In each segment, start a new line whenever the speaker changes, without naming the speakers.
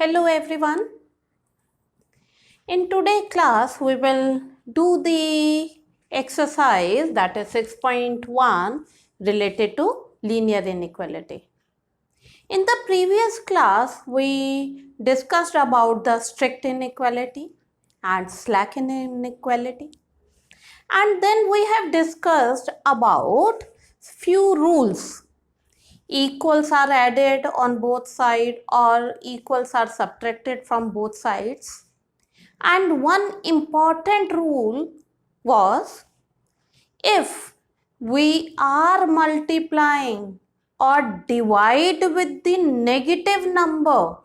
Hello everyone. In today's class we will do the exercise that is 6.1 related to linear inequality. In the previous class we discussed about the strict inequality and slack inequality, and then we have discussed about few rules. Equals are added on both sides or equals are subtracted from both sides. And one important rule was, if we are multiplying or divide with the negative number,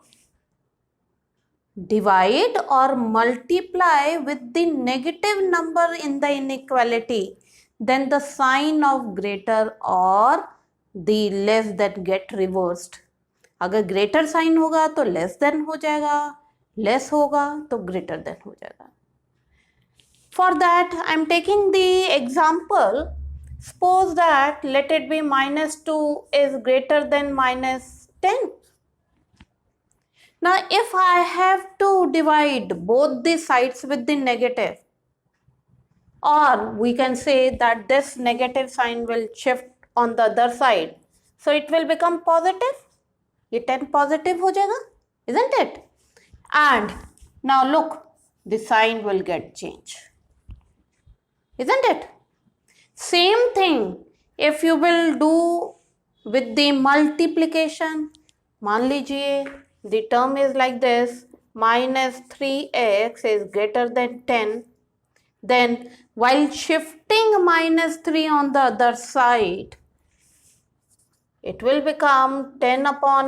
divide or multiply with the negative number in the inequality, then the sign of greater or the less than get reversed. अगर greater sign होगा तो less than हो जाएगा, less होगा तो greater than हो जाएगा. For that I am taking the example. Suppose that let it be -2 is greater than -10. Now if I have to divide both the sides with the negative, or we can say that this negative sign will shift on the other side, so it will become positive. ये 10 positive हो जाएगा, isn't it? And now look, the sign will get changed, isn't it? Same thing if you will do with the multiplication. मान लीजिए the term is like this, -3x is greater than 10. Then while shifting -3 on the other side, it will become 10 upon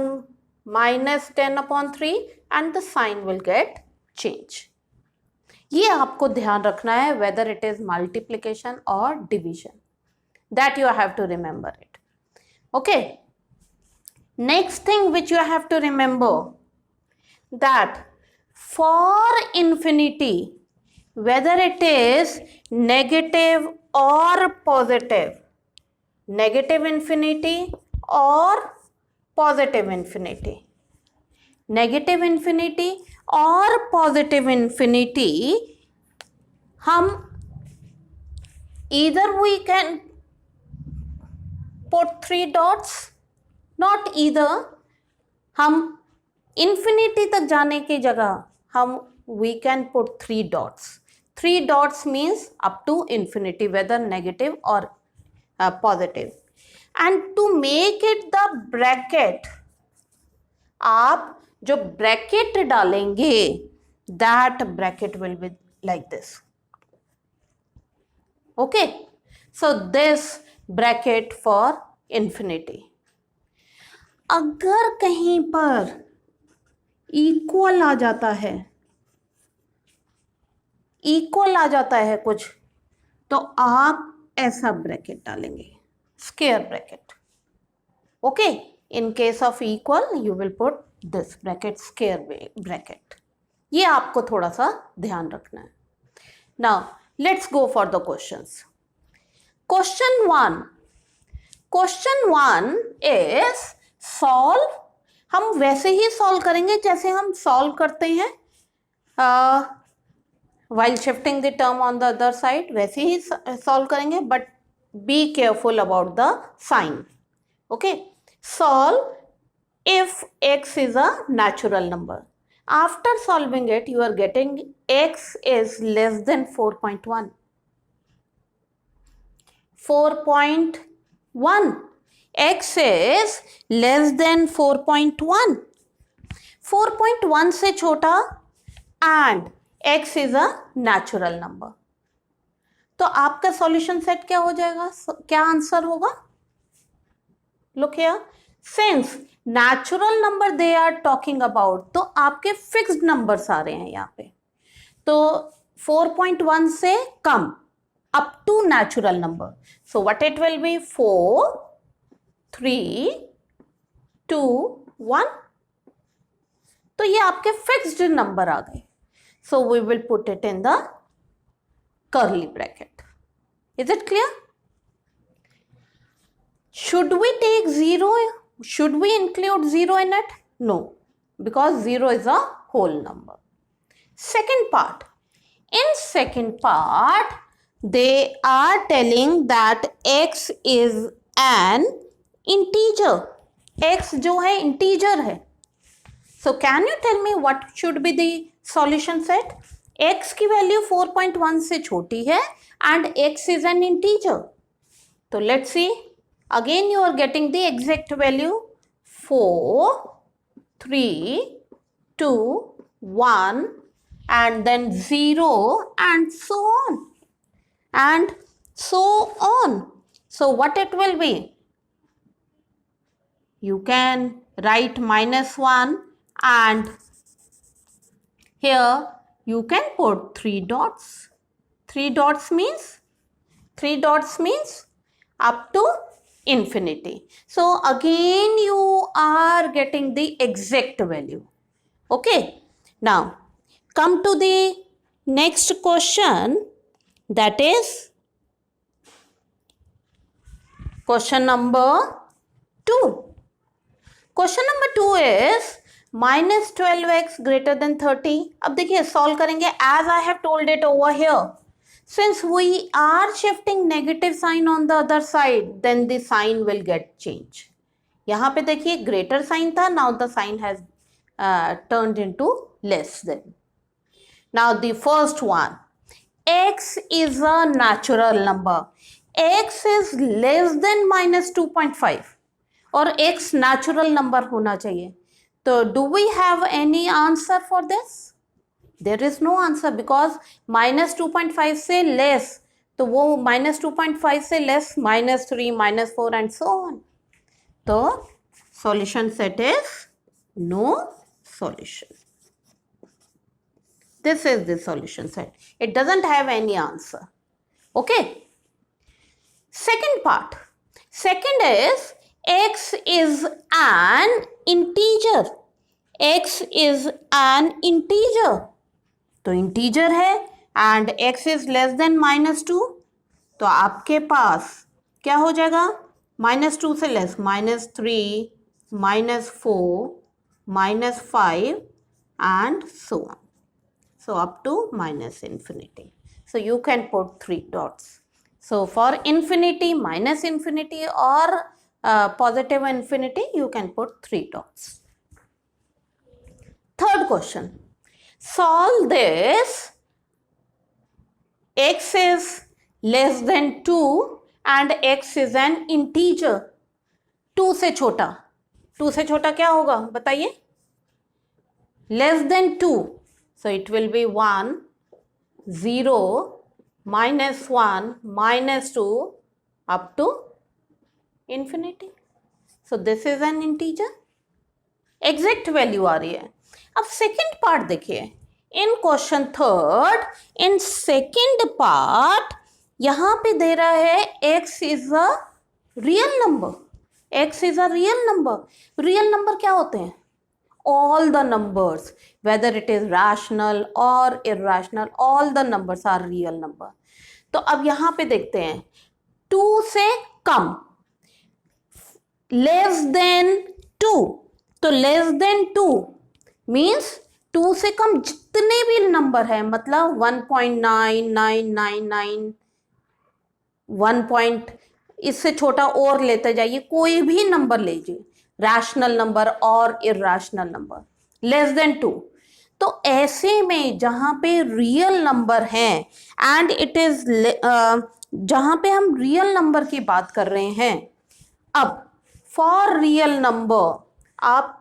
-10 upon 3 and the sign will get changed. ये आपको ध्यान रखना है, whether it is multiplication or division. That you have to remember it. Okay. Next thing which you have to remember, that for infinity, whether it is negative or positive, negative infinity or positive infinity, negative infinity और positive infinity, हम either we can put 3 dots, not either, हम infinity तक जाने की जगह हम we can put 3 dots. 3 dots means up to infinity, whether negative or positive. And to make it the bracket, आप जो ब्रैकेट डालेंगे, that bracket will be like this. Okay, so this bracket for infinity. अगर कहीं पर equal आ जाता है, equal आ जाता है कुछ, तो आप ऐसा ब्रैकेट डालेंगे, square bracket. Okay, in case of equal you will put this bracket, square bracket. ये आपको थोड़ा सा ध्यान रखना है. Now let's go for the questions. Question 1 is solve. हम वैसे ही solve करेंगे जैसे हम solve करते हैं while shifting the term on the other side, वैसे ही solve करेंगे, but be careful about the sign. Okay. Solve if x is a natural number. After solving it, you are getting x is less than 4.1. 4.1. X is less than 4.1. 4.1 से छोटा and x is a natural number. तो आपका solution set क्या हो जाएगा? क्या answer होगा? Look here, since natural number they are talking about, तो आपके fixed numbers आ रहे हैं यहाँ पे, तो 4.1 से कम up to natural number. So what it will be? 4, 3, 2, 1. तो ये आपके fixed number आ गए. So we will put it in the curly bracket. Is it clear? Should we take 0? Should we include 0 in it? No. because 0 is a whole number. Second part. In second part, they are telling that x is an integer. x जो है integer है. So can you tell me what should be the solution set? x की value 4.1 से छोटी है and x is an integer. So let's see. Again you are getting the exact value 4, 3, 2, 1 and then 0 and so on. And so on. So what it will be? You can write -1 and here you can put 3 dots. 3 dots means up to infinity. So again you are getting the exact value. Okay. Now come to the next question, that is question number 2. Question number 2 is -12x greater than 30. अब देखिए solve करेंगे as I have told it over here. Since we are shifting negative sign on the other side, then the sign will get changed. यहाँ पे देखिए greater sign था, now the sign has turned into less than. Now the first one, x is a natural number. x is less than -2.5 और x natural number होना चाहिए. तो do we have any answer for this? There is no answer because -2.5 से less, तो वो -2.5 से less -3, -4 and so on. तो solution set is no solution. This is the solution set. It doesn't have any answer. Okay. Second part. Second is x is an integer. x is an integer. तो integer है and x is less than -2. तो आपके पास क्या हो जाएगा? -2 से less, -3, -4, -5 and so on. So up to -infinity. So you can put 3 dots. So for infinity, -infinity or positive infinity, you can put 3 dots. Third question. Solve this. X is less than 2 and x is an integer. 2 से छोटा. 2 से छोटा क्या होगा? बताइए. Less than 2. So it will be 1, 0, -1, -2 up to infinity. So this is an integer. Exact value आ रही है. अब सेकेंड पार्ट देखिए. In question third, in second part यहां पे दे रहा है x is a real number. x is a real number. Real number क्या होते हैं? All the numbers, whether it is rational or irrational, all the numbers are real number. तो अब यहां पे देखते हैं 2 से कम, less than 2. तो less than 2 means 2 से कम जितने भी नंबर है, मतलब 1.9999, 1 इससे छोटा और लेते जाइए, कोई भी नंबर लीजिए, रैशनल नंबर और इरैशनल नंबर, लेस देन 2. तो ऐसे में जहां पे रियल नंबर हैं एंड इट इज जहां पे हम रियल नंबर की बात कर रहे हैं, अब फॉर रियल नंबर आप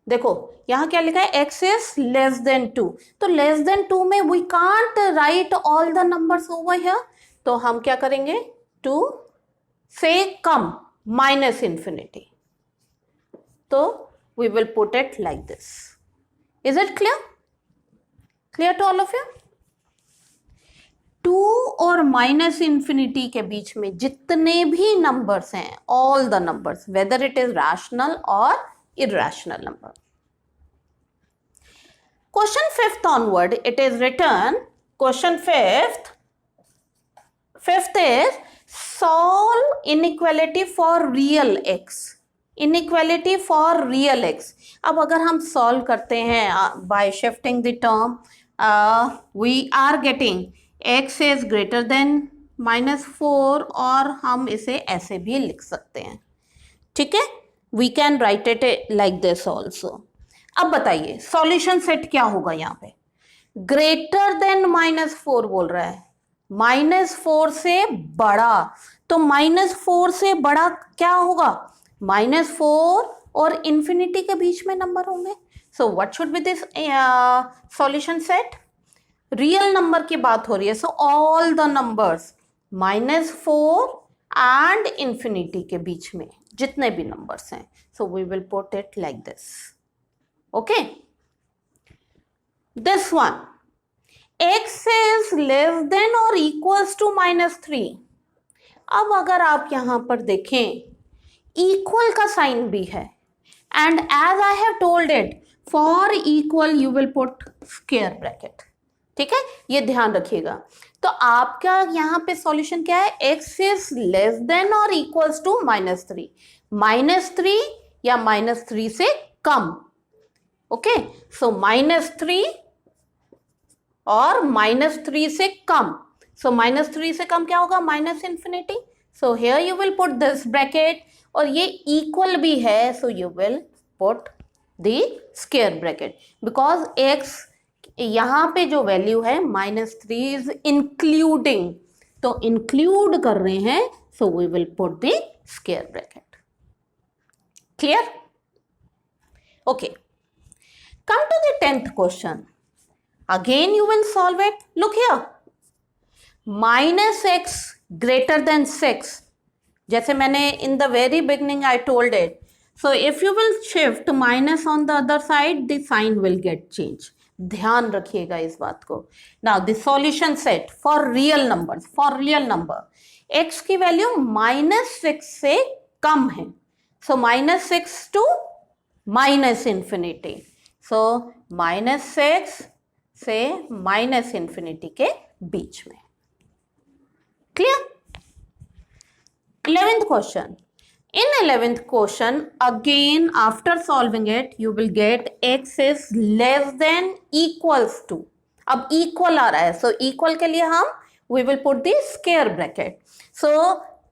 देखो यहां क्या लिखा है, x इज लेस देन 2. तो लेस देन 2 में we can't write all the numbers over here. तो हम क्या करेंगे, 2 से कम -infinity. So we will put it like this. Is it clear? Clear to all of you? 2 और -infinity के बीच में जितने भी numbers हैं, all the numbers, whether it is rational or irrational number. Question 5th onward, it is written, question 5th is solve inequality for real x. Inequality for real x. अब अगर हम सॉल्व करते हैं by shifting the term, we are getting x is greater than -4, और हम इसे ऐसे भी लिख सकते हैं, ठीक है। We can write it like this also. अब बताइए सॉल्यूशन सेट क्या होगा, यहाँ पे ग्रेटर देन -4 बोल रहा है, -4 से बड़ा, तो -4 से बड़ा क्या होगा, -4 और इंफिनिटी के बीच में नंबर होंगे। So what should be this solution set, real number की बात हो रही है, so all the numbers -4 and infinity के बीच में जितने भी नंबर्स हैं, so we will put it like this, okay. This one, x is less than or equals to -3। अब अगर आप यहां पर देखें इक्वल का साइन भी है, and as I have told it, for equal you will put square bracket, ठीक है, ये ध्यान रखिएगा। तो आपका यहां पे सॉल्यूशन क्या है, x is less than or equals to -3, -3 या -3 से कम, ओके। सो -3 और -3 से कम, सो -3 से कम क्या होगा, -infinity. So here you will put this bracket, और ये इक्वल भी है, so you will put the square bracket, because x यहां पे जो वैल्यू है -3 इज इंक्लूडिंग, तो इंक्लूड कर रहे हैं, so we will put the square bracket. Clear, okay. Come to the 10th question, again you will solve it. Look here, -x greater than 6, जैसे मैंने in the very beginning I told it, so if you will shift minus on the other side, the sign will get changed. ध्यान रखिएगा इस बात को। Now the solution set for real numbers, for real number, x की value -6 से कम है, so -6 to -infinity, so -6 से -infinity के बीच में। Clear. 11th question, in 11th question again after solving it you will get x is less than equals to, अब equal आ रहा है, सो इक्वल के लिए हम we will put the square bracket, so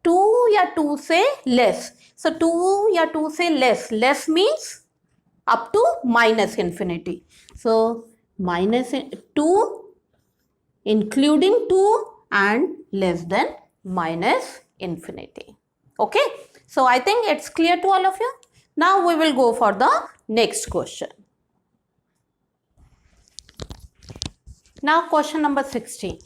2 या 2 से लेस, सो 2 या 2 से less means up to -infinity, so -2 including 2 and less than -infinity. Okay, so I think it's clear to all of you. Now we will go for the next question. Now question number 16,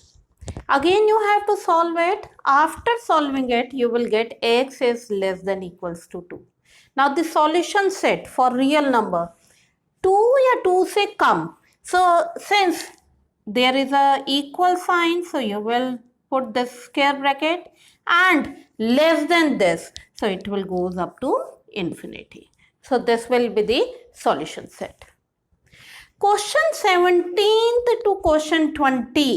again you have to solve it. After solving it you will get x is less than equals to 2. Now the solution set for real number, 2 या 2 से कम, so since there is a equal sign, so you will put the square bracket, and less than this, so it will goes up to infinity. So this will be the solution set. Question 17th to question 20,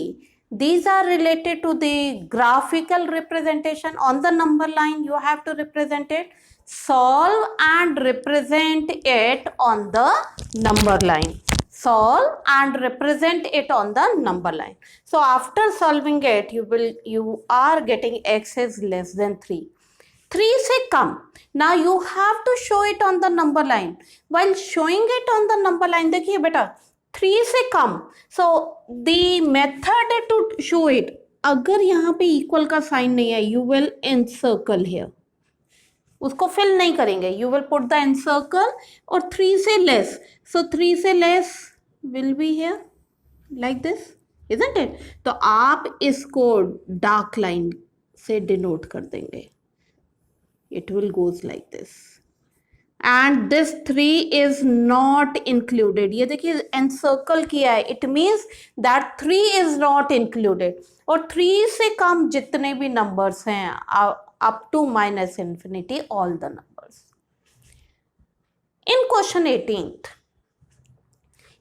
these are related to the graphical representation. On the number line you have to represent it, solve and represent it on the number line, solve and represent it on the number line. So after solving it you are getting x is less than 3, 3 से कम. Now you have to show it on the number line. While showing it on the number line, देखिए बेटा 3 से कम, so the method to show it, अगर यहाँ पे equal का sign नहीं है, you will encircle here, उसको फिल नहीं करेंगे, you will put the encircle, और 3 से less, so 3 से less will be here like this, isn't it? तो आप इसको डार्क लाइन से डिनोट कर देंगे, it will goes like this, and this 3 is not included. ये देखिए encircle किया है, it means that 3 is not included. और 3 से कम जितने भी numbers हैं up to -infinity, all the numbers. In question 18th,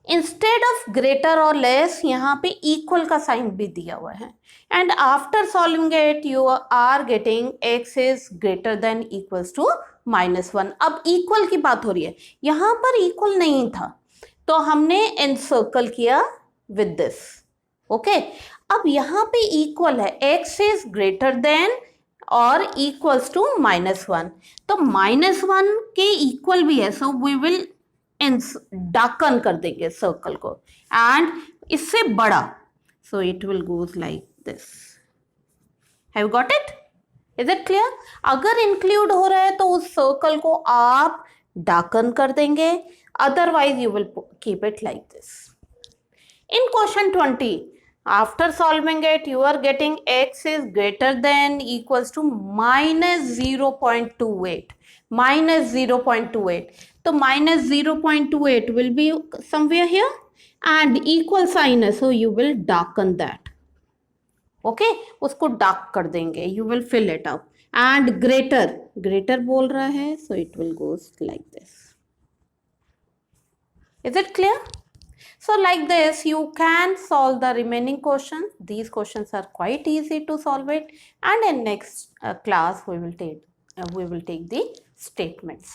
instead of greater और लेस यहाँ पे इक्वल का साइन भी दिया हुआ है, and after solving it you are getting x is greater than equals to -1। अब इक्वल की बात हो रही है, यहां पर इक्वल नहीं था तो हमने एनसर्कल किया विद दिस। ओके, अब यहां पे इक्वल है, x इज ग्रेटर देन और इक्वल्स टू -1, तो -1 के इक्वल भी है, सो वी विल डार्कन कर देंगे सर्कल को, एंड इससे बड़ा, so it will goes like this. Have you got it? Is it clear? अगर इंक्लूड हो रहा है तो उस सर्कल को आप डार्कन कर देंगे, otherwise you will keep it like this. In question 20, after solving it, you are getting x is greater than equals to -0.28. -0.28. So -0.28 will be somewhere here and equal sign है, so you will darken that. Okay, उसको dark कर देंगे, you will fill it up. And greater बोल रहा है, so it will goes like this. Is it clear? So like this you can solve the remaining questions. These questions are quite easy to solve it, and in next class we will take the statements.